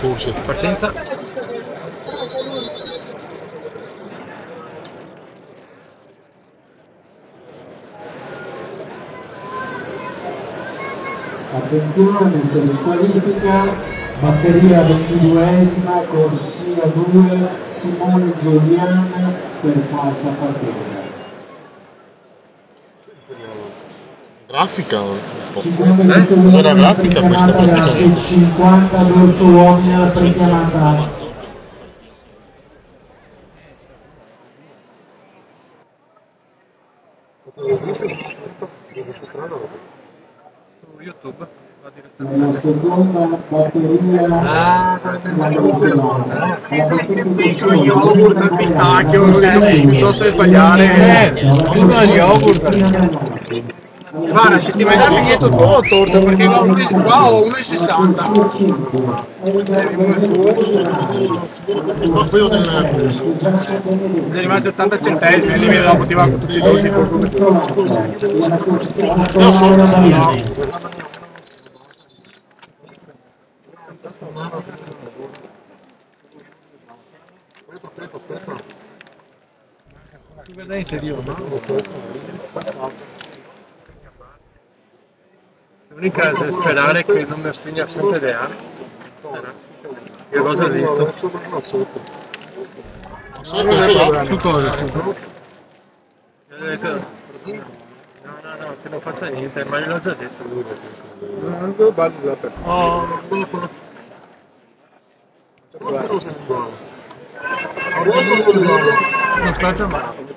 forse. Partenza. Attenzione, c'è la squalifica, batteria 22esima, corsia 2, Simone Giuliano per falsa partenza. Grafica? Cos'era grafica questa praticamente? 50 dorso uomini alla prechiamata. YouTube. La seconda batteria la Sono yogurt al pistacchio, piuttosto che sbagliare. Sono yogurt. Guarda, se ti vai dal biglietto tu ho torto perché qua ho 1,60. Sei rimasti 80 centesimi e li vedo dopo ti va con tutti i dolci. Tu vedrai in serio, no? L'unica è sperare che non mi spinga sempre ideale. Che cosa ho visto? Su cosa? No, che non faccia niente, ma gliel'ho già detto. Non ballo per. Non sta già male.